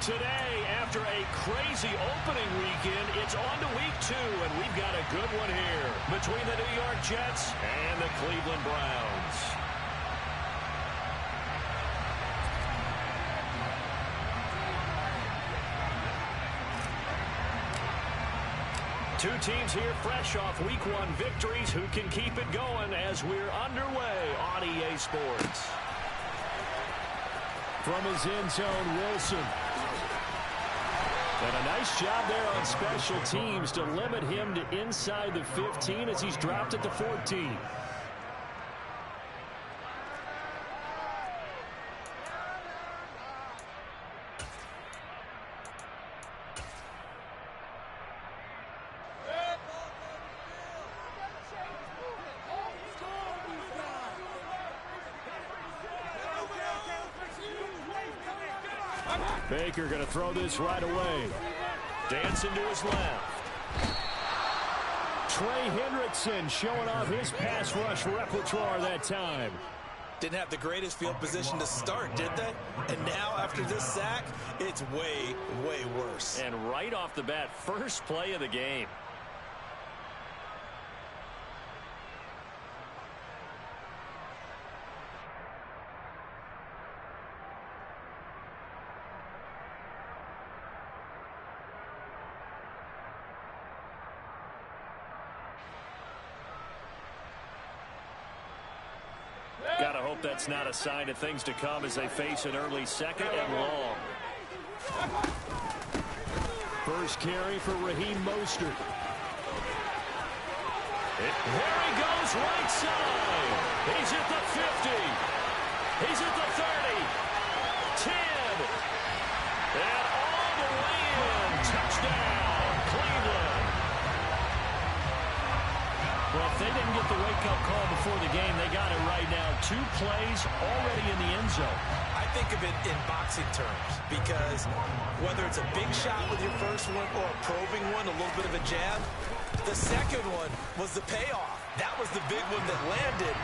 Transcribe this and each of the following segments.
Today, after a crazy opening weekend, it's on to week 2, and we've got a good one here between the New York Jets and the Cleveland Browns. Two teams here fresh off week 1 victories who can keep it going as we're underway on EA Sports. From his end zone, Wilson. And a nice job there on special teams to limit him to inside the 15 as he's dropped at the 14. Baker going to throw this right away. Dancing to his left. Trey Hendrickson showing off his pass rush repertoire that time. Didn't have the greatest field position to start, did they? And now after this sack, it's way, way worse. And right off the bat, first play of the game. Gotta hope that's not a sign of things to come as they face an early second and long. First carry for Raheem Mostert. There he goes, right side. He's at the 50. He's at the 30. 10. And all the way in. Touchdown, Cleveland. Well, if they didn't get the wake-up call before the game, they got it right now. 2 plays already in the end zone. I think of it in boxing terms because whether it's a big shot with your first one or a probing one, a little bit of a jab, the second one was the payoff. That was the big one that landed.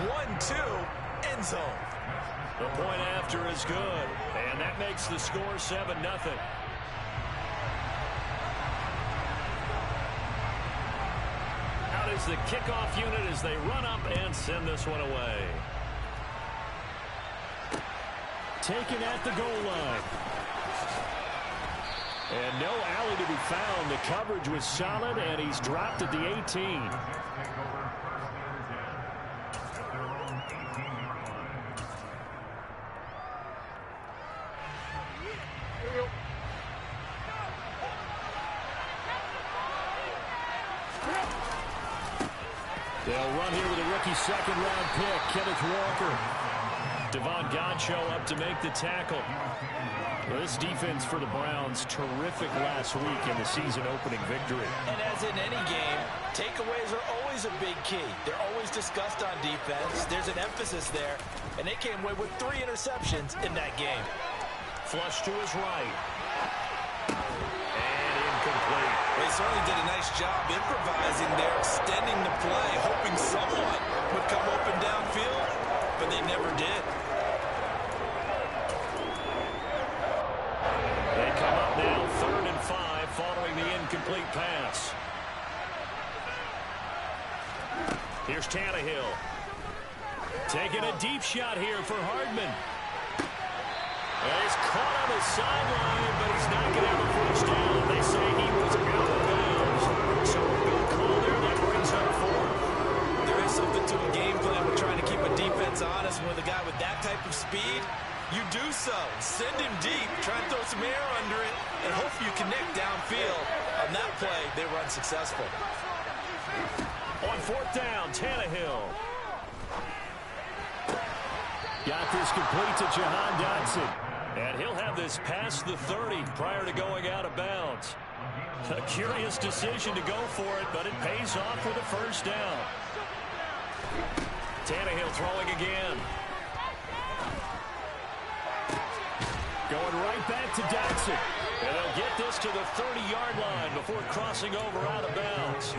1-2, end zone. The point after is good, and that makes the score 7-0. Out is the kickoff unit as they run up and send this one away. Taken at the goal line. And no alley to be found. The coverage was solid, and he's dropped at the 18. They'll run here with a rookie second-round pick, Kenneth Walker. Devon Godchaux up to make the tackle. Well, this defense for the Browns, terrific last week in the season-opening victory. And as in any game, takeaways are always a big key. They're always discussed on defense. There's an emphasis there, and they came away with 3 interceptions in that game. Flush to his right. And incomplete. They certainly did a nice job improvising there, extending the play, hoping someone would come open downfield, but they never did. They come up now 3rd and 5 following the incomplete pass. Here's Tannehill. Taking a deep shot here for Hardman. And he's caught on the sideline, but he's not going to have a first down. They say he was out of bounds. So a good call there that brings up 4. There is something to a game plan with trying to keep a defense honest. With a guy with that type of speed, you do so. Send him deep, try and throw some air under it, and hope you connect downfield. On that play, they were unsuccessful. On 4th down, Tannehill. Got this complete to Jahan Dotson. And he'll have this past the 30 prior to going out of bounds. A curious decision to go for it, but it pays off with a first down. Tannehill throwing again. Going right back to Dotson. And they'll get this to the 30-yard line before crossing over out of bounds.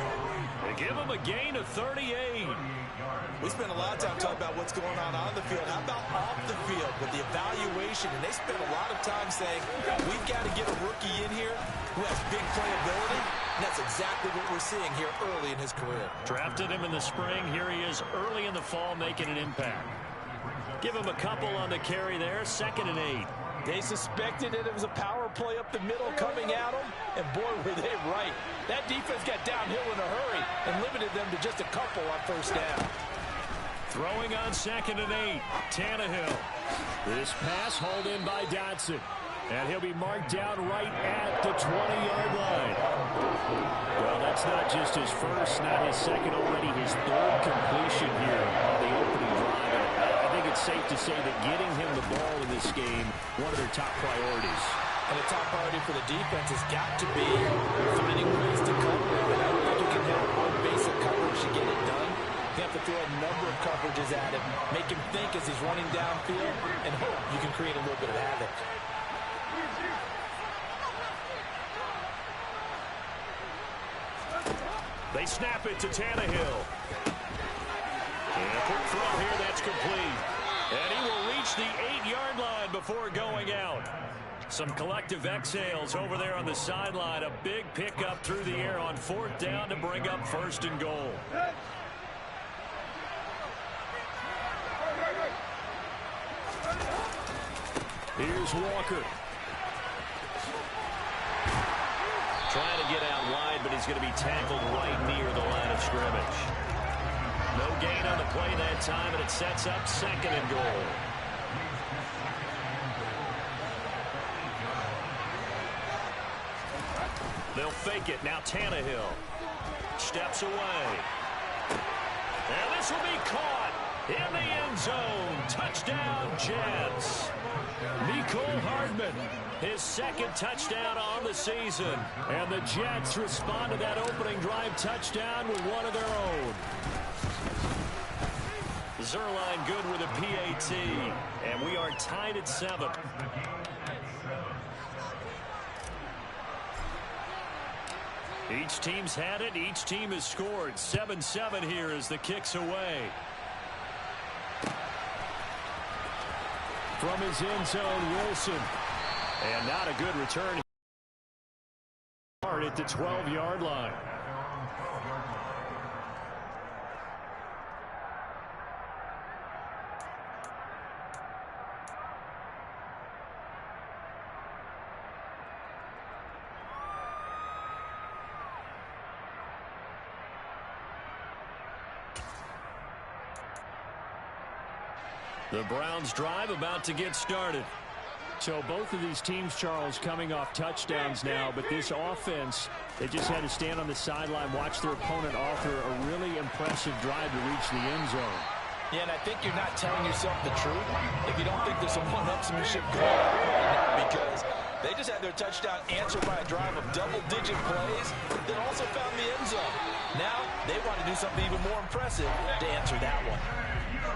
They give him a gain of 38. We spend a lot of time talking about what's going on the field. How about off the field with the evaluation? And they spend a lot of time saying, we've got to get a rookie in here who has big playability. And that's exactly what we're seeing here early in his career. Drafted him in the spring. Here he is early in the fall making an impact. Give him a couple on the carry there. 2nd and 8. They suspected that it was a power play up the middle coming at them, and boy, were they right. That defense got downhill in a hurry and limited them to just a couple on 1st down. Throwing on 2nd and 8, Tannehill. This pass hauled in by Dotson, and he'll be marked down right at the 20-yard line. Well, that's not just his first, not his second, already his 3rd completion here on the opening drive. I think it's safe to say that getting him the ball in this game, one of their top priorities. And a top priority for the defense has got to be finding ways to cover him. And I don't think you can have one basic coverage to get it done. You have to throw a number of coverages at him, make him think as he's running downfield, and hope you can create a little bit of havoc. They snap it to Tannehill. And a quick throw here, that's complete. And he will reach the 8-yard line before going out. Some collective exhales over there on the sideline. A big pickup through the air on 4th down to bring up 1st and goal. Here's Walker. Trying to get out wide, but he's going to be tackled right near the line of scrimmage. No gain on the play that time, and it sets up 2nd and goal. They'll fake it. Now Tannehill steps away. And this will be caught in the end zone. Touchdown, Jets. Mecole Hardman, his 2nd touchdown on the season. And the Jets respond to that opening drive touchdown with one of their own. Zuerlein good with a PAT. And we are tied at 7. Each team's had it. Each team has scored. 7-7 here as the kick's away. From his end zone, Wilson. And not a good return. At the 12-yard line. The Browns drive about to get started. So both of these teams, Charles, coming off touchdowns now, but this offense, they just had to stand on the sideline, watch their opponent author a really impressive drive to reach the end zone. Yeah, and I think you're not telling yourself the truth if you don't think there's some one-upsmanship going on right now, because they just had their touchdown answered by a drive of double-digit plays that also found the end zone. Now they want to do something even more impressive to answer that one.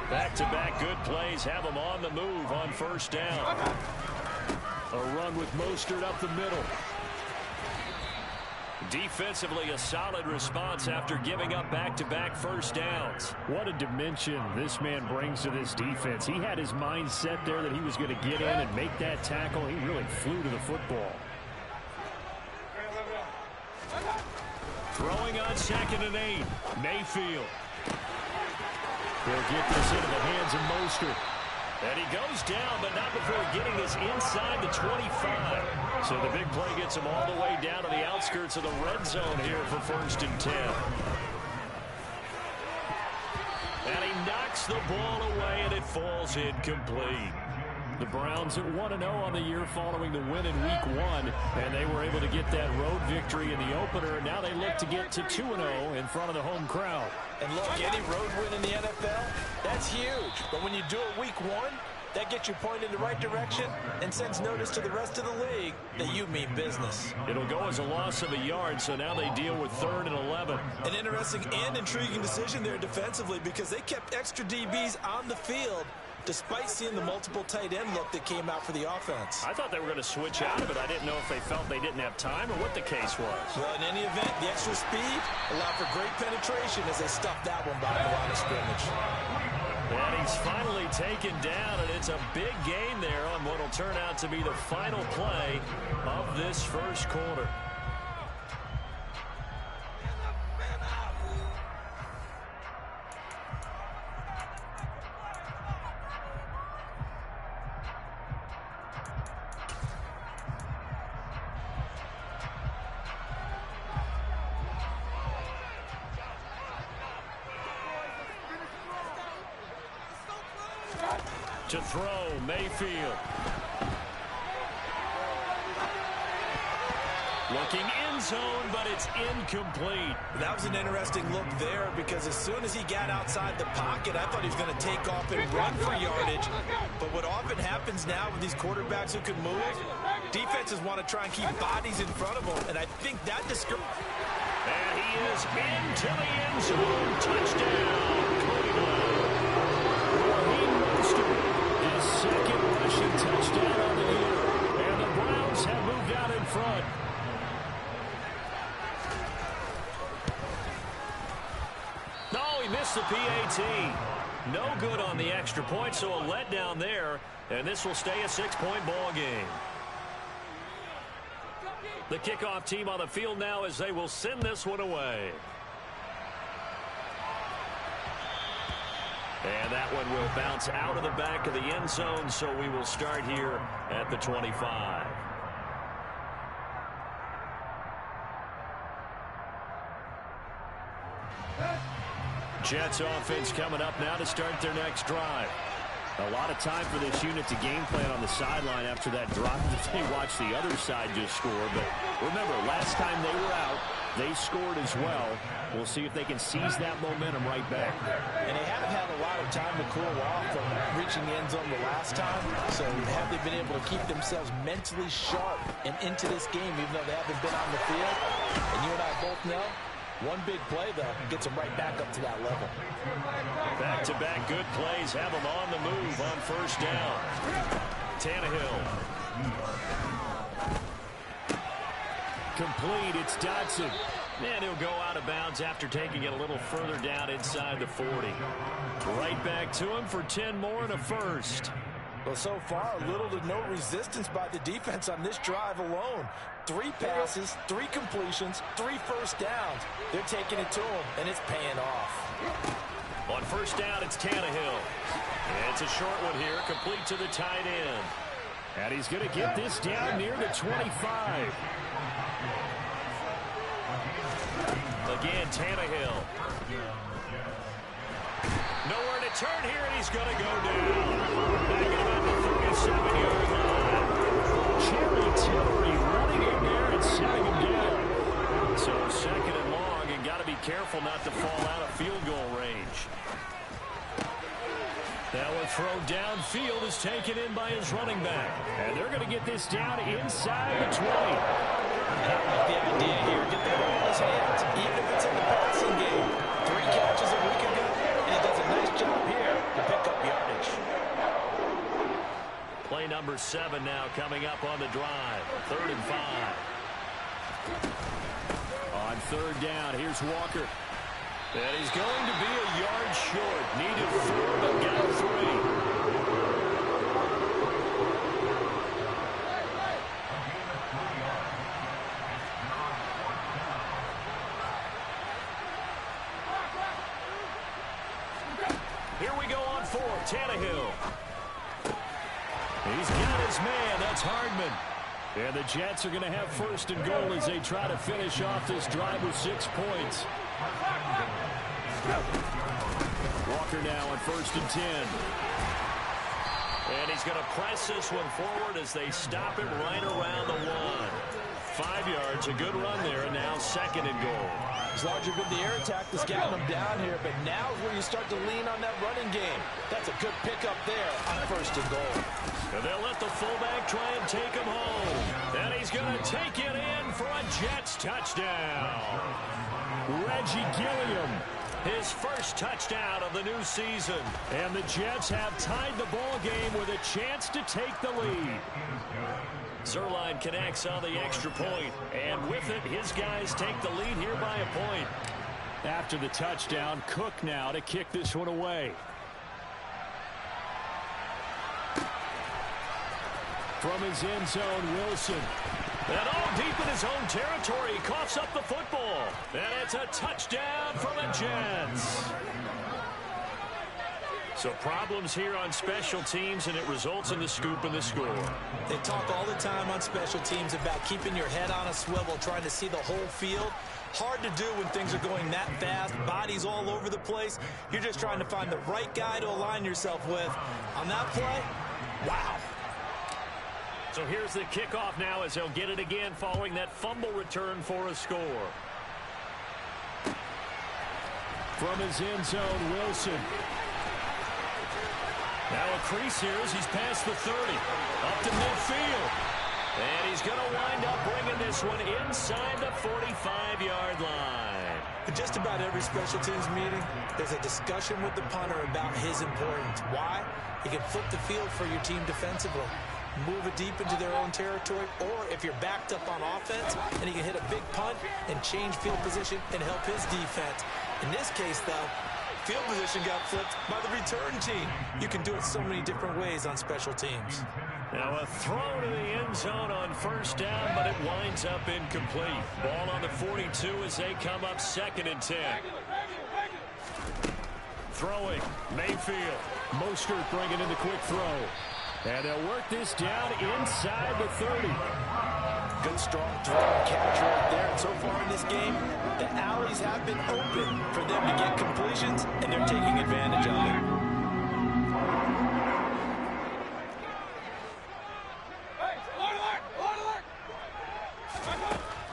Back-to-back good plays have them on the move on 1st down. A run with Mostert up the middle. Defensively, a solid response after giving up back-to-back 1st downs. What a dimension this man brings to this defense. He had his mind set there that he was going to get in and make that tackle. He really flew to the football. Throwing on 2nd and 8, Mayfield. He'll get this into the hands of Mostert. And he goes down, but not before getting this inside the 25. So the big play gets him all the way down to the outskirts of the red zone here for 1st and 10. And he knocks the ball away, and it falls incomplete. The Browns at 1-0 on the year following the win in Week 1, and they were able to get that road victory in the opener, and now they look to get to 2-0 in front of the home crowd. And look, any road win in the NFL, that's huge. But when you do it Week 1, that gets you pointed in the right direction and sends notice to the rest of the league that you mean business. It'll go as a loss of a yard, so now they deal with 3rd and 11. An interesting and intriguing decision there defensively, because they kept extra DBs on the field despite seeing the multiple tight end look that came out for the offense. I thought they were going to switch out of it. I didn't know if they felt they didn't have time or what the case was. Well, in any event, the extra speed allowed for great penetration as they stuffed that one by the line of scrimmage. And he's finally taken down, and it's a big gain there on what will turn out to be the final play of this first quarter. To throw, Mayfield. Looking end zone, but it's incomplete. That was an interesting look there because as soon as he got outside the pocket, I thought he was going to take off and run for yardage. But what often happens now with these quarterbacks who can move, defenses want to try and keep bodies in front of them, and I think that discourages. And he is into the end zone. Touchdown, Cleveland. Raheem Mostert, his second rushing touchdown on the year. And the Browns have moved out in front. No, he missed the PAT. No good on the extra point, so a letdown there. And this will stay a 6-point ball game. The kickoff team on the field now as they will send this one away. And that one will bounce out of the back of the end zone, so we will start here at the 25. Jets offense coming up now to start their next drive. A lot of time for this unit to game plan on the sideline after that drop that they watched the other side just score. But remember, last time they were out, they scored as well. We'll see if they can seize that momentum right back. And they haven't had a lot of time to cool off from reaching the end zone the last time. So have they been able to keep themselves mentally sharp and into this game, even though they haven't been on the field? And you and I both know, one big play, though, gets them right back up to that level. Back-to-back good plays have them on the move on first down. Tannehill. Complete, it's Dotson. And he'll go out of bounds after taking it a little further down inside the 40. Right back to him for 10 more and a first. Well, so far, little to no resistance by the defense on this drive alone. 3 passes, 3 completions, 3 first downs. They're taking it to him, and it's paying off. On first down, it's Tannehill. It's a short one here, complete to the tight end. And he's going to get this down near the 25. Again, Tannehill. Nowhere to turn here, and he's going to go down. Back at about the 37-yard line. Jerry Tillery running in there and setting him down. So second and long, and got to be careful not to fall out of field goal range. Now a throw downfield is taken in by his running back. And they're going to get this down inside the 20. The idea here, get the ball in his hands, even if it's in the passing game. 3 catches a week ago, and he does a nice job here to pick up yardage. Play number 7 now coming up on the drive. 3rd and 5. On 3rd down, here's Walker. And he's going to be a yard short. Needed 4, but got 3. Here we go on 4, Tannehill. He's got his man, that's Hardman. And the Jets are going to have 1st and goal as they try to finish off this drive with 6 points. Walker now on 1st and 10. And he's going to press this one forward as they stop him right around the 1. 5 yards, a good run there, and now 2nd and goal. It's largely been the air attack that's gotten them down here, but now is where you start to lean on that running game. That's a good pickup there on 1st and goal. And they'll let the fullback try and take him home. And he's going to take it in for a Jets touchdown. Reggie Gilliam His first touchdown of the new season. And the Jets have tied the ball game with a chance to take the lead. Zuerlein connects on the extra point, and with it, his guys take the lead here by a point. After the touchdown, Cook now to kick this one away. From his end zone, Wilson. And all deep in his own territory, he coughs up the football. And it's a touchdown from the Jets. So problems here on special teams, and it results in the scoop and the score. They talk all the time on special teams about keeping your head on a swivel, trying to see the whole field. Hard to do when things are going that fast, bodies all over the place. You're just trying to find the right guy to align yourself with. On that play, wow. So here's the kickoff now as they'll get it again following that fumble return for a score. From his end zone, Wilson. Now a crease here as he's past the 30. Up to midfield. And he's going to wind up bringing this one inside the 45-yard line. In just about every special teams meeting, there's a discussion with the punter about his importance. Why? He can flip the field for your team defensively, move it deep into their own territory, or if you're backed up on offense, and he can hit a big punt and change field position and help his defense. In this case, though, field position got flipped by the return team. You can do it so many different ways on special teams. Now a throw to the end zone on first down, but it winds up incomplete. Ball on the 42 as they come up 2nd and 10. Throwing, Mayfield. Mostert bringing in the quick throw. And they'll work this down inside the 30. Good strong throw and catch right there. And so far in this game, the alleys have been open for them to get completions, and they're taking advantage of it.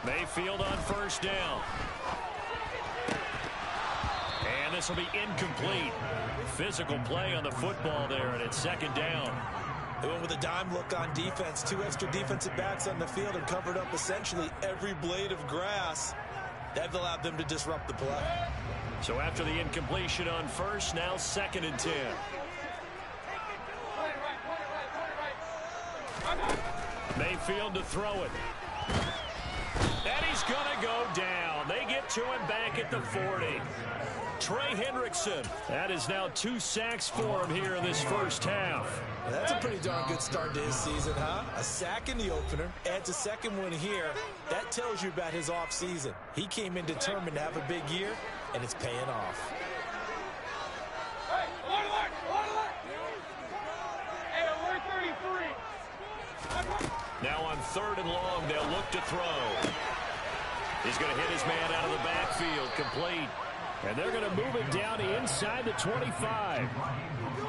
Mayfield on first down. And this will be incomplete. Physical play on the football there, and it's 2nd down. They went with a dime look on defense. 2 extra defensive backs on the field and covered up essentially every blade of grass. That allowed them to disrupt the play. So after the incompletion on first, now 2nd and 10. Mayfield to throw it. And he's going to go down. They get to him back at the 40. Trey Hendrickson. That is now 2 sacks for him here in this first half. That's a pretty darn good start to his season, huh? A sack in the opener, adds a second one here. That tells you about his offseason. He came in determined to have a big year, and it's paying off. Now on 3rd and long, they'll look to throw. He's going to hit his man out of the backfield, complete. And they're going to move it down inside the 25.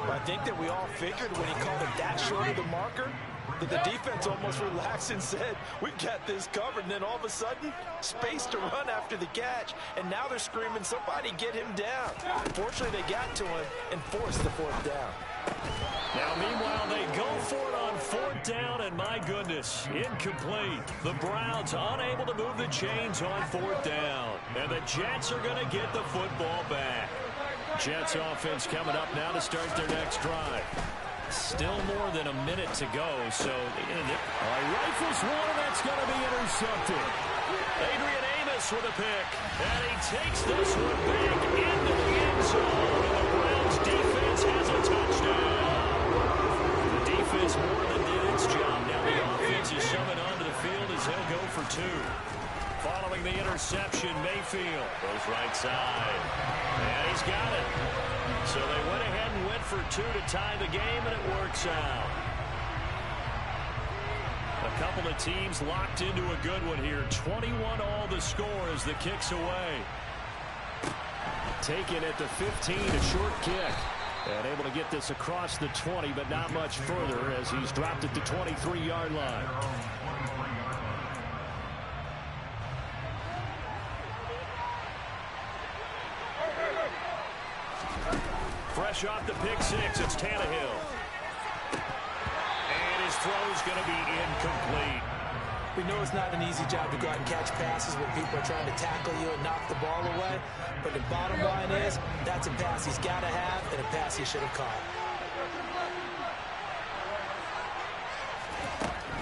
I think that we all figured when he called it that short of the marker that the defense almost relaxed and said, we got this covered. And then all of a sudden, space to run after the catch. And now they're screaming, somebody get him down. Fortunately, they got to him and forced the 4th down. Now, meanwhile, they go for it on 4th down, and my goodness, incomplete. The Browns unable to move the chains on 4th down. And the Jets are going to get the football back. Jets offense coming up now to start their next drive. Still more than a minute to go, so rifles one, and that's going to be intercepted. Adrian Amos with a pick, and he takes this one back into the end zone. The Browns defense has a touchdown. The defense more than did its job. Now the offense is summoned onto the field as they'll go for 2. Following the interception, Mayfield goes right side. And he's got it. So they went ahead and went for 2 to tie the game, and it works out. A couple of teams locked into a good one here. 21-all the score as the kick's away. Taken at the 15, a short kick. And able to get this across the 20, but not much further as he's dropped at the 23-yard line. Fresh off the pick 6, it's Tannehill. And his throw's going to be incomplete. We know it's not an easy job to go out and catch passes when people are trying to tackle you and knock the ball away. But the bottom line is, that's a pass he's got to have and a pass he should have caught.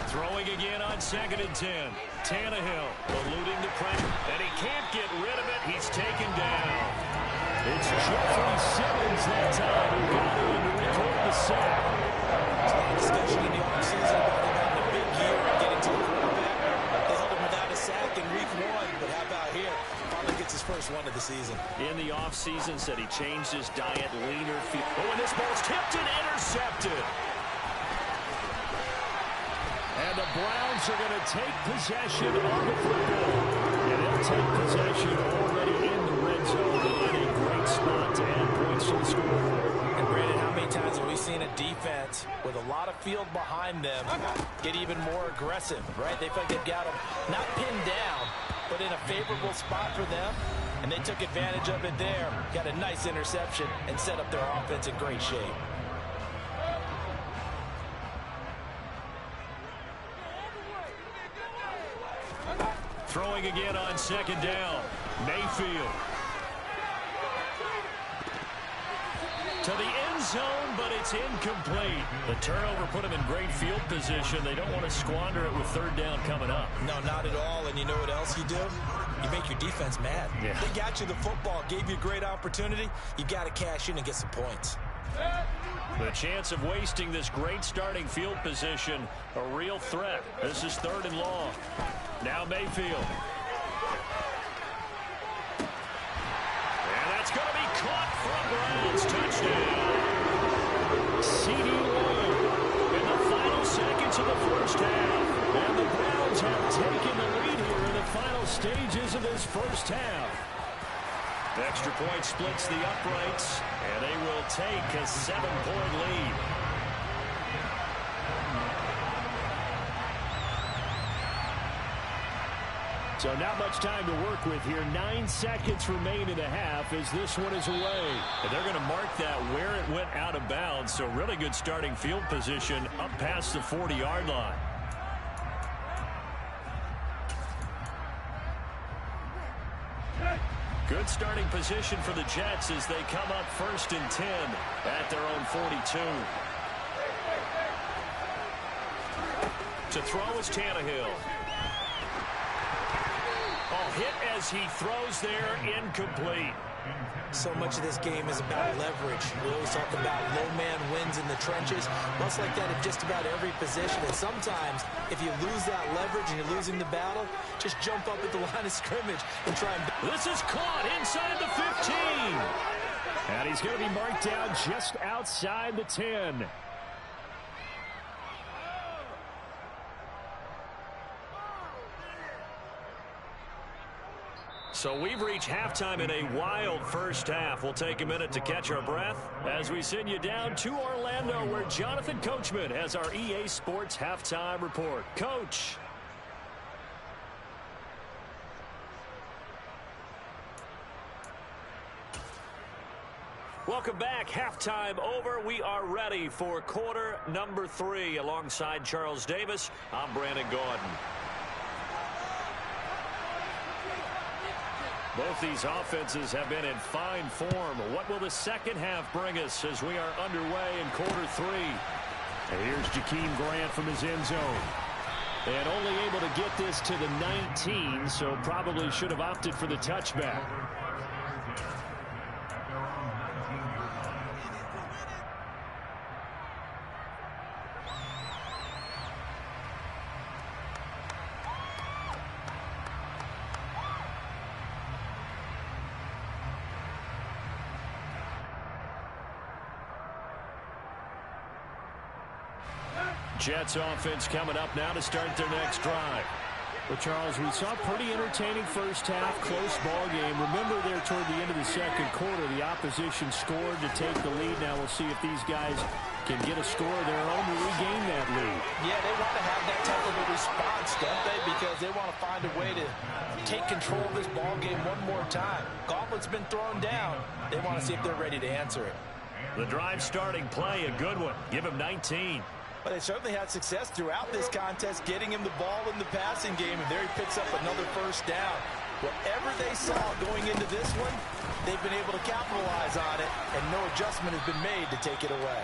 Throwing again on 2nd and 10. Tannehill eluding the pressure, and he can't get rid of it. He's taken down. It's Jeffrey Simmons that time who got in to record the sack. There's a lot of discussion in the offseason about him having a big year and getting to the quarterback. They held him without a sack in week 1, but how about here? Finally gets his first one of the season. In the offseason, said he changed his diet, leaner feet. Oh, and this ball's tipped and intercepted. And the Browns are going to take possession of the football. And they'll take possession already in the red zone and in a great spot to add points to the scoreboard. And Brandon, how many times have we seen a defense with a lot of field behind them get even more aggressive, right? They feel like they've got them not pinned down, but in a favorable spot for them. And they took advantage of it there. Got a nice interception and set up their offense in great shape. Throwing again on 2nd down. Mayfield. To the end zone, but it's incomplete. The turnover put them in great field position. They don't want to squander it with 3rd down coming up. No, not at all. And you know what else you do? You make your defense mad. Yeah. They got you the football, gave you a great opportunity. You got to cash in and get some points. The chance of wasting this great starting field position, a real threat. This is 3rd and long. Now Mayfield. And that's going to be caught for Browns. Touchdown. CeeDee Lamb in the final seconds of the first half. And the Browns have taken the lead here in the final stages of this first half. The extra point splits the uprights, and they will take a 7-point lead. So not much time to work with here. 9 seconds remain in the half as this one is away. And they're going to mark that where it went out of bounds. So really good starting field position up past the 40-yard line. Good starting position for the Jets as they come up 1st and 10 at their own 42. To throw is Tannehill. Oh, hit as he throws there, incomplete. So much of this game is about leverage. We always talk about low man wins in the trenches. Much like that in just about every position. And sometimes, if you lose that leverage and you're losing the battle, just jump up at the line of scrimmage and try and... This is caught inside the 15. And he's going to be marked down just outside the 10. So we've reached halftime in a wild first half. We'll take a minute to catch our breath as we send you down to Orlando, where Jonathan Coachman has our EA Sports Halftime Report. Coach. Welcome back. Halftime over. We are ready for quarter number 3. Alongside Charles Davis, I'm Brandon Gaudin. Both these offenses have been in fine form. What will the second half bring us as we are underway in quarter 3? And here's Jakeem Grant from his end zone. And only able to get this to the 19, so probably should have opted for the touchback. Jets offense coming up now to start their next drive. Well, Charles, we saw a pretty entertaining first half, close ball game. Remember there toward the end of the second quarter, the opposition scored to take the lead. Now we'll see if these guys can get a score of their own to regain that lead. Yeah, they want to have that type of a response, don't they? Because they want to find a way to take control of this ball game one more time. Gauntlet's been thrown down. They want to see if they're ready to answer it. The drive starting play, a good one. Give him 19. But they certainly had success throughout this contest, getting him the ball in the passing game, and there he picks up another first down. Whatever they saw going into this one, they've been able to capitalize on it, and no adjustment has been made to take it away.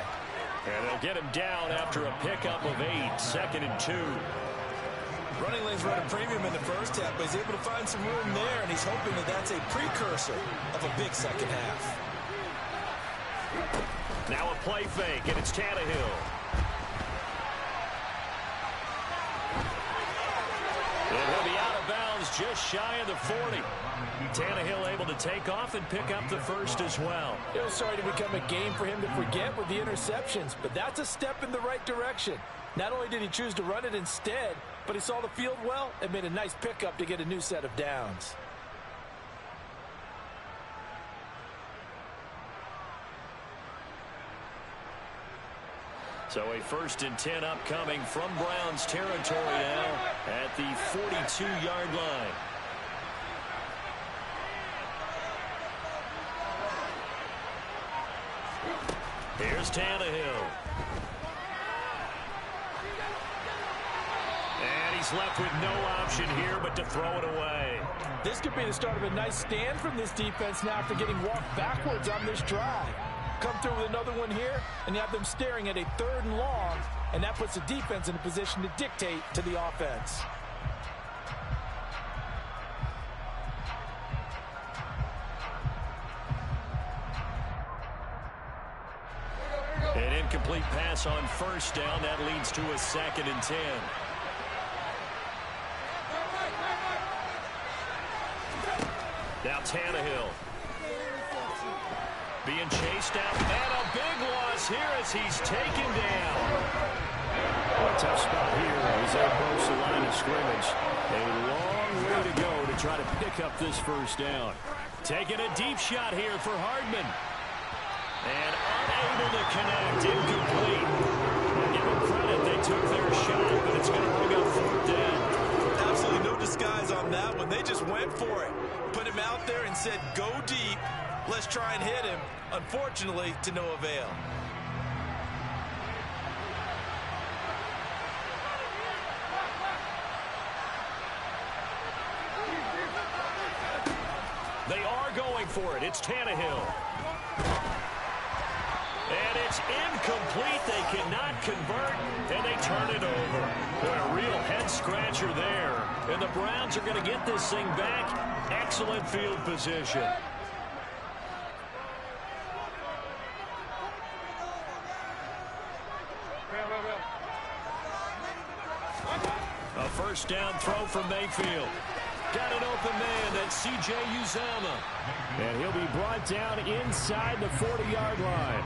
And they'll get him down after a pickup of 8, 2nd and 2. Running lanes run a premium in the first half, but he's able to find some room there, and he's hoping that that's a precursor of a big second half. Now a play fake, and it's Tannehill. And he'll be out of bounds just shy of the 40. Tannehill able to take off and pick up the first as well. It was starting to become a game for him to forget with the interceptions, but that's a step in the right direction. Not only did he choose to run it instead, but he saw the field well and made a nice pickup to get a new set of downs. So a 1st and 10 upcoming from Browns territory now at the 42-yard line. Here's Tannehill. And he's left with no option here but to throw it away. This could be the start of a nice stand from this defense now after getting walked backwards on this drive. Come through with another one here, and you have them staring at a 3rd and long, and that puts the defense in a position to dictate to the offense. An incomplete pass on 1st down. That leads to a 2nd and 10. Now Tannehill. Being chased out, and a big loss here as he's taken down. A tough spot here as they approach the line of scrimmage. A long way to go to try to pick up this 1st down. Taking a deep shot here for Hardman. And unable to connect, incomplete. Give them credit, they took their shot, but it's going to bring up 4th down. Absolutely no disguise on that one. They just went for it. Put him out there and said, go deep. Let's try and hit him. Unfortunately, to no avail. They are going for it. It's Tannehill. And it's incomplete. They cannot convert, and they turn it over. Boy, a real head-scratcher there. And the Browns are going to get this thing back. Excellent field position. A 1st down throw from Mayfield. Got an open man, that's C.J. Uzomah. And he'll be brought down inside the 40-yard line.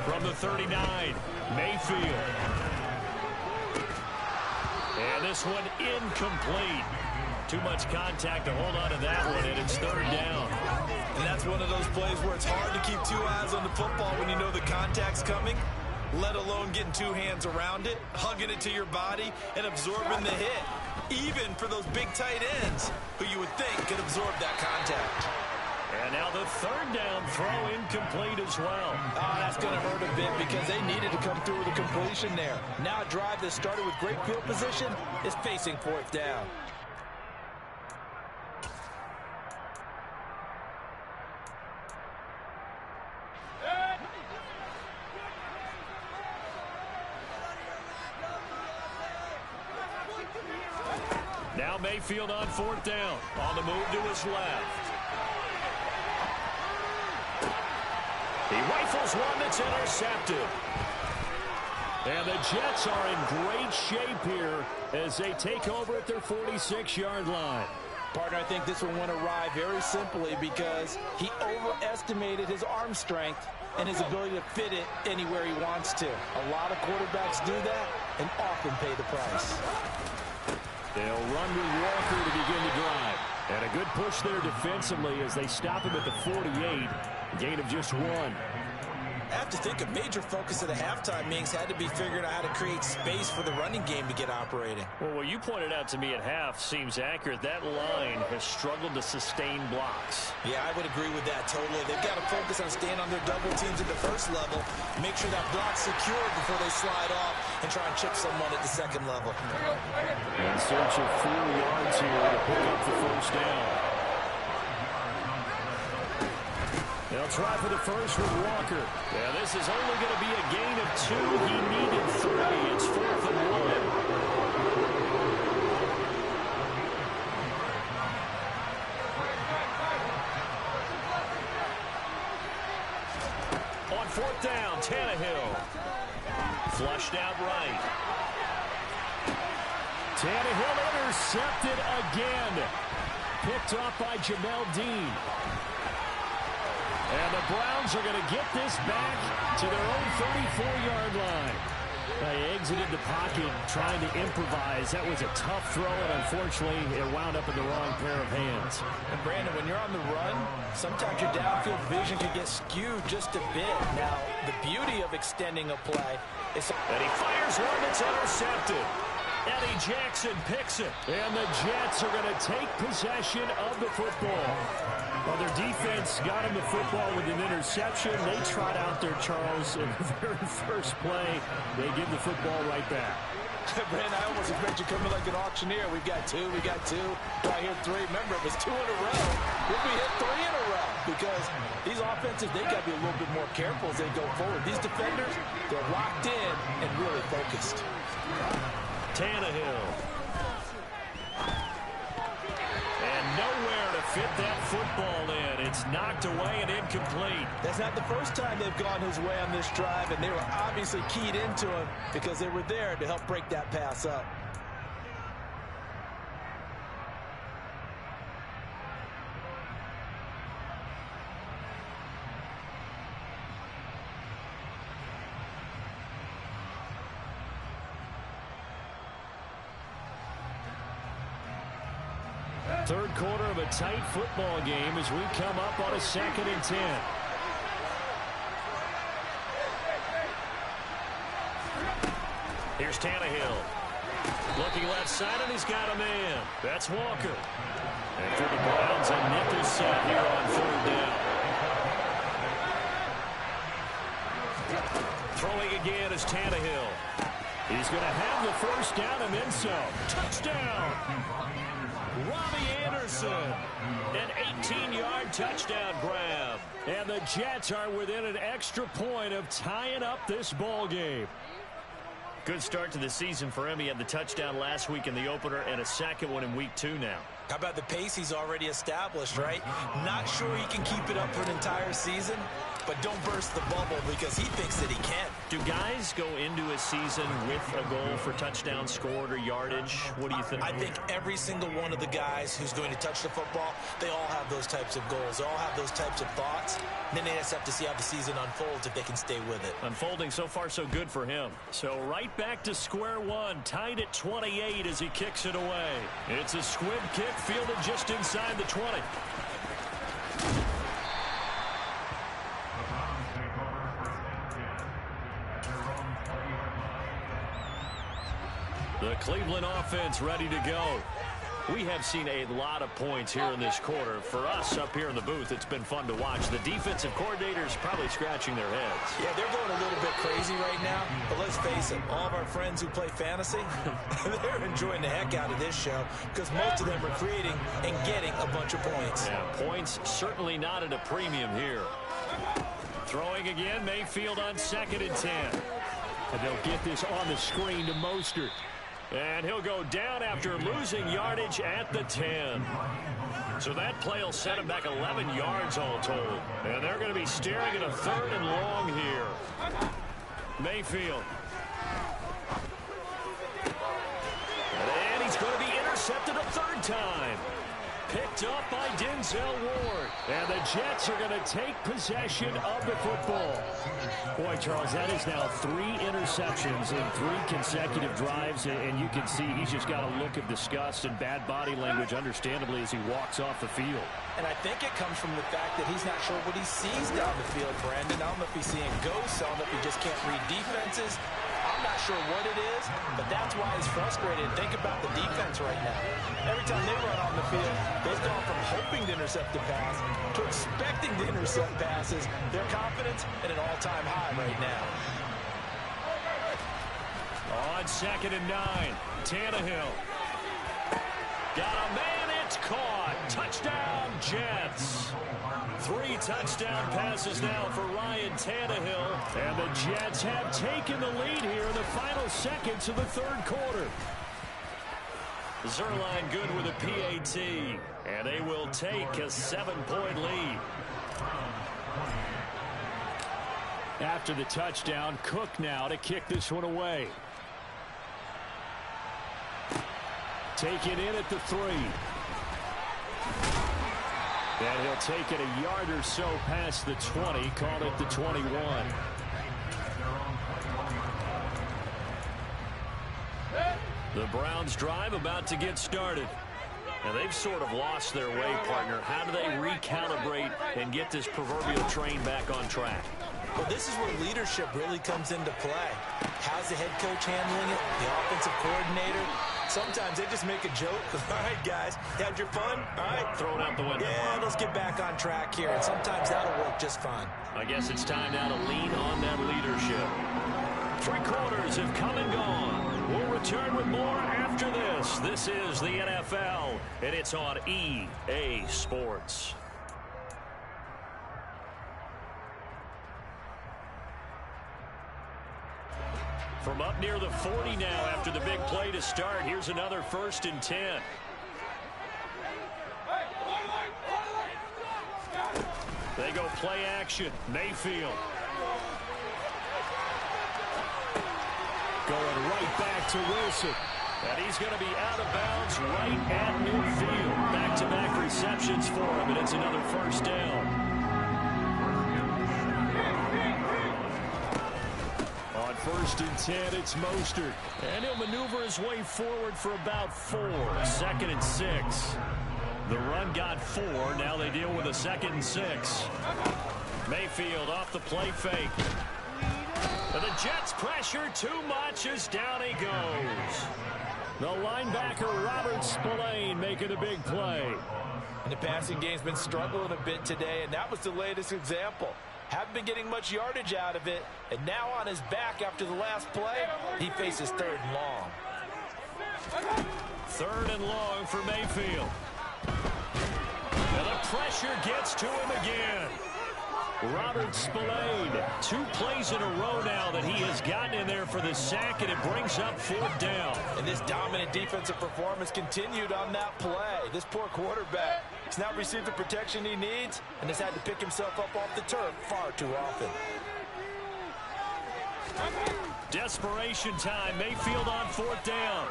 From the 39, Mayfield. And this one incomplete. Too much contact to hold on to that one, and it's 3rd down. And that's one of those plays where it's hard to keep 2 eyes on the football when you know the contact's coming, let alone getting 2 hands around it, hugging it to your body, and absorbing the hit. Even for those big tight ends who you would think could absorb that contact. And now the 3rd down throw incomplete as well. Oh, that's going to hurt a bit because they needed to come through with a completion there. Now a drive that started with great field position is facing 4th down. Now Mayfield on 4th down. On the move to his left. He rifles one that's intercepted. And the Jets are in great shape here as they take over at their 46-yard line. Partner, I think this one went awry very simply because he overestimated his arm strength and his ability to fit it anywhere he wants to. A lot of quarterbacks do that and often pay the price. They'll run with Walker to begin the drive. And a good push there defensively as they stop him at the 48. Gain of just 1. I have to think a major focus of the halftime meetings had to be figuring out how to create space for the running game to get operating. Well, what you pointed out to me at half seems accurate. That line has struggled to sustain blocks. Yeah, I would agree with that totally. They've got to focus on staying on their double teams at the first level, make sure that block's secured before they slide off and try and chip someone at the second level. In search of 4 yards here to pick up the first down. They'll try for the first with Walker. Yeah, this is only going to be a gain of 2. He needed 3. It's 4th and 1. On 4th down, Tannehill. Flushed out right. Tannehill intercepted again. Picked off by Jamel Dean. And the Browns are going to get this back to their own 34-yard line. They exited the pocket trying to improvise. That was a tough throw, and unfortunately, it wound up in the wrong pair of hands. And Brandon, when you're on the run, sometimes your downfield vision can get skewed just a bit. Now, the beauty of extending a play is... And he fires one that's intercepted. Eddie Jackson picks it. And the Jets are going to take possession of the football. Well, their defense got him the football with an interception. They trot out there, Charles, in the very first play. They give the football right back. Brandon, I almost expect you coming like an auctioneer. We got 2, we got 2. I hear 3. Remember, it was 2 in a row. We'll be hit 3 in a row because these offenses, they got to be a little bit more careful as they go forward. These defenders, they're locked in and really focused. Tannehill. And nowhere to fit that football in. It's knocked away and incomplete. That's not the first time they've gone his way on this drive, and they were obviously keyed into him because they were there to help break that pass up. Third quarter of a tight football game as we come up on a 2nd and 10. Here's Tannehill. Looking left side, and he's got a man. That's Walker. And for the Browns, a nickel set here on 3rd down. Throwing again is Tannehill. He's going to have the first down and then some. Touchdown! Robbie Anderson, an 18-yard touchdown grab. And the Jets are within an extra point of tying up this ball game. Good start to the season for him. He had the touchdown last week in the opener and a second one in week 2 now. How about the pace he's already established, right? Not sure he can keep it up for an entire season, but don't burst the bubble because he thinks that he can. Do guys go into a season with a goal for touchdowns scored or yardage? What do you think? I think every single one of the guys who's going to touch the football, they all have those types of goals. They all have those types of thoughts. Then they just have to see how the season unfolds if they can stay with it. Unfolding so far so good for him. So right back to square one, tied at 28 as he kicks it away. It's a squib kick fielded just inside the 20. The Cleveland offense ready to go. We have seen a lot of points here in this quarter. For us up here in the booth, it's been fun to watch. The defensive coordinators probably scratching their heads. Yeah, they're going a little bit crazy right now. But let's face it, all of our friends who play fantasy, they're enjoying the heck out of this show because most of them are creating and getting a bunch of points. Yeah, points certainly not at a premium here. Throwing again, Mayfield on 2nd and 10. And they'll get this on the screen to Mostert. And he'll go down after losing yardage at the 10. So that play will set him back 11 yards all told. And they're going to be staring at a 3rd and long here. Mayfield. And he's going to be intercepted a 3rd time. picked up by Denzel Ward. And the Jets are going to take possession of the football. Boy, Charles, that is now 3 interceptions in 3 consecutive drives. And you can see he's just got a look of disgust and bad body language, understandably, as he walks off the field. And I think it comes from the fact that he's not sure what he sees down the field, Brandon. I don't know if he's seeing ghosts. I don't know if he just can't read defenses. I'm not sure what it is, but that's why he's frustrated. Think about the defense right now. Every time they run on the field, they've gone from hoping to intercept a pass to expecting to intercept passes. Their confidence at an all-time high right now. On 2nd and 9, Tannehill. Got a man, it's caught. Touchdown, Jets. 3 touchdown passes now for Ryan Tannehill. And the Jets have taken the lead here in the final seconds of the 3rd quarter. Zuerlein good with a PAT. And they will take a 7-point lead. After the touchdown, Cook now to kick this one away. Taken in at the 3. And he'll take it a yard or so past the 20, call it the 21. The Browns drive about to get started. And they've sort of lost their way, partner. How do they recalibrate and get this proverbial train back on track? Well, this is where leadership really comes into play. How's the head coach handling it? The offensive coordinator? Sometimes they just make a joke. All right, guys, had your fun? All right. Throw it out the window. Yeah, let's get back on track here. And sometimes that'll work just fine. I guess it's time now to lean on that leadership. 3 quarters have come and gone. We'll return with more after this. This is the NFL, and it's on EA Sports. From up near the 40 now after the big play to start. Here's another 1st and 10. They go play action. Mayfield. Going right back to Wilson. And he's going to be out of bounds right at midfield. Back-to-back receptions for him, and it's another 1st down. On 1st and 10, it's Mostert. And he'll maneuver his way forward for about 4. 2nd and 6. The run got 4. Now they deal with a 2nd and 6. Mayfield off the play fake. And the Jets pressure too much as down he goes. The linebacker, Robert Spillane, making a big play. And the passing game's been struggling a bit today, and that was the latest example. Haven't been getting much yardage out of it, and now on his back after the last play, he faces 3rd and long. 3rd and long for Mayfield. And the pressure gets to him again. Robert Spillane, 2 plays in a row now that he has gotten in there for the sack, and it brings up 4th down. And this dominant defensive performance continued on that play. This poor quarterback has not received the protection he needs and has had to pick himself up off the turf far too often. Desperation time. Mayfield on 4th down.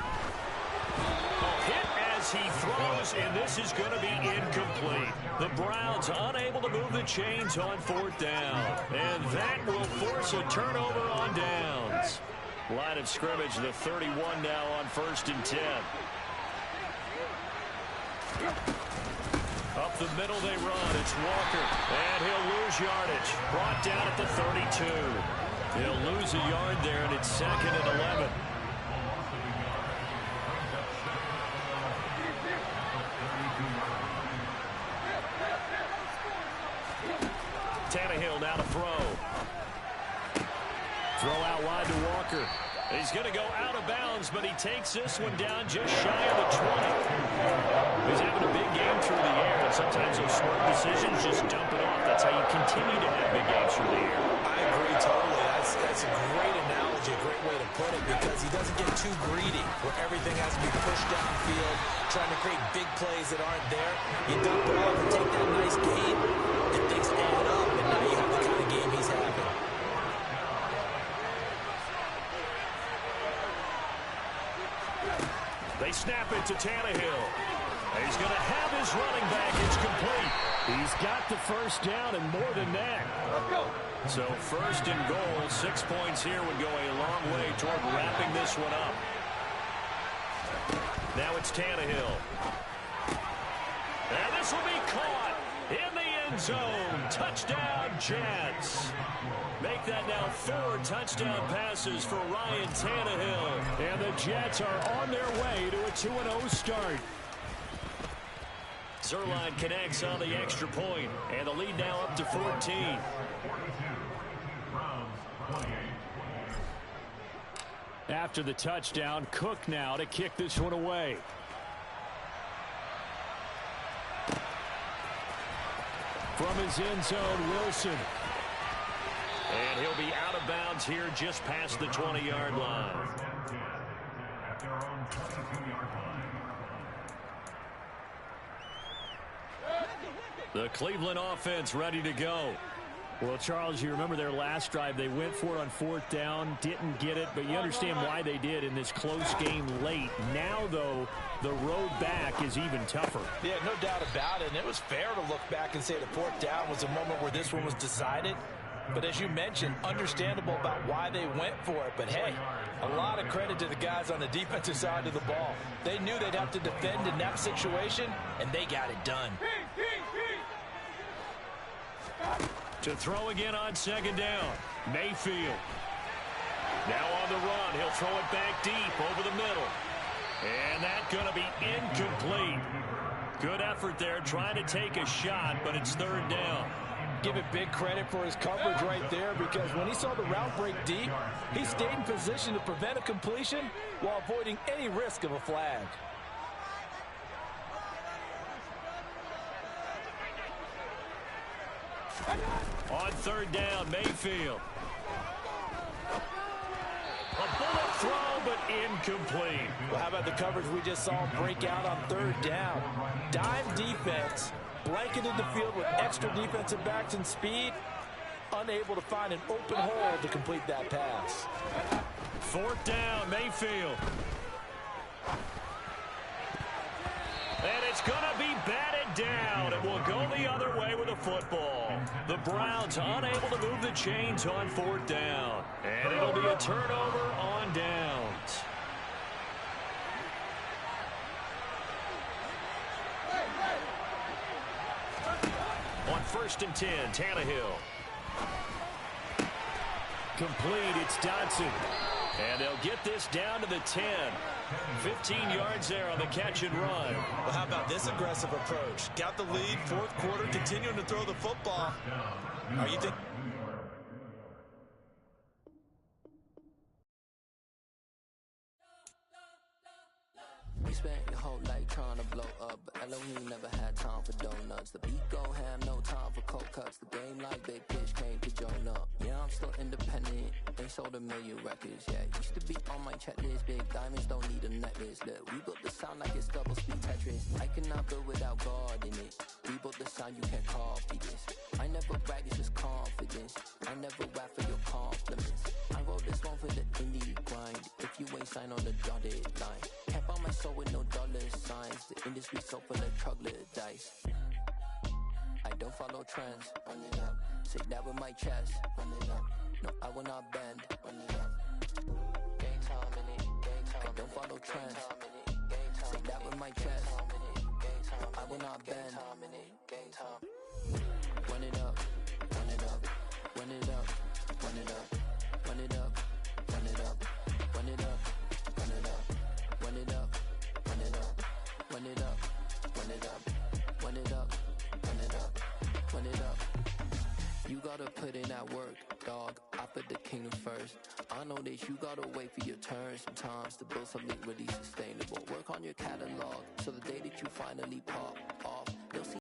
A hit as he throws, and this is going to be incomplete. The Browns unable to move the chains on 4th down. And that will force a turnover on downs. Line of scrimmage, the 31 now on 1st and 10. Up the middle they run. It's Walker. And he'll lose yardage. Brought down at the 32. He'll lose a yard there, and it's 2nd and 11. Tannehill now to throw. Throw out wide to Walker. He's going to go out of bounds, but he takes this one down just shy of the 20. He's having a big game through the air, and sometimes those smart decisions just dump it off. That's how you continue to have big games through the air. I agree totally. That's a great analogy, a great way to put it, because he doesn't get too greedy where everything has to be pushed downfield, trying to create big plays that aren't there. You dump it off and take that nice gain, and things add up, and now you have the kind of game he's having. They snap it to Tannehill. He's going to have his running back. It's complete. He's got the first down and more than that. Let's go. So first and goal, 6 points here would go a long way toward wrapping this one up. Now it's Tannehill. And this will be caught in the end zone. Touchdown, Jets. Make that now 4 touchdown passes for Ryan Tannehill. And the Jets are on their way to a 2-0 start. Zuerlein connects on the extra point, and the lead now up to 14. After the touchdown, Cook now to kick this one away. From his end zone, Wilson. And he'll be out of bounds here just past the 20-yard line. The Cleveland offense ready to go. Well, Charles, you remember their last drive. They went for it on 4th down, didn't get it, but you understand why they did in this close game late. Now, though, the road back is even tougher. Yeah, no doubt about it. And it was fair to look back and say the 4th down was a moment where this one was decided. But as you mentioned, understandable about why they went for it. But, hey, a lot of credit to the guys on the defensive side of the ball. They knew they'd have to defend in that situation, and they got it done. To throw again on 2nd down, Mayfield. Now on the run, he'll throw it back deep over the middle. And that's going to be incomplete. Good effort there, trying to take a shot, but it's 3rd down. Give it big credit for his coverage right there, because when he saw the route break deep, he stayed in position to prevent a completion while avoiding any risk of a flag. On 3rd down, Mayfield. A bullet throw, but incomplete. Well, how about the coverage we just saw him break out on 3rd down? Dime defense, blanketed the field with extra defensive backs and speed, unable to find an open hole to complete that pass. 4th down, Mayfield. And it's going to be batted down. It will go the other way with the football. The Browns unable to move the chains on 4th down. And it'll be a turnover on downs. On 1st and 10, Tannehill. Complete, it's Dotson. And they'll get this down to the 10. 15 yards there on the catch and run. Well, how about this aggressive approach? Got the lead, 4th quarter, continuing to throw the football. Are you thinking? You spent your whole life trying to blow up, but Elohim never had time for donuts. The beat go ham, no time for cold cuts. The game like big pitch came to join up. Yeah, I'm still independent, ain't sold a million records yet. Used to be on my checklist, big diamonds don't need a necklace. Look, we built the sound like it's double speed Tetris. I cannot build without God in it. We built the sound, you can't copy this. I never brag, it's just confidence. I never rap for your compliments. I wrote this one for the indie grind. If you ain't signed on the dotted line, can't buy my soul with no dollar signs. The industry so full of troglodytes. I don't follow trends. Run it up. Say that with my chest. Run it up. No, I will not bend. Run it up. Game time in it. Game time. I don't follow trends. Say that with my chest. I will not bend. Game time. Run it up. Run it up. Run it up. Run it up. Run it up. Run it up. Run it up. Run it up. Run it up. Run it up. Run it up. Run it up. Run it up. Run it up. Run it up. You gotta put in that work, dog. I put the kingdom first. I know that you gotta wait for your turn sometimes to build something really sustainable. Work on your catalog so the day that you finally pop off, you'll see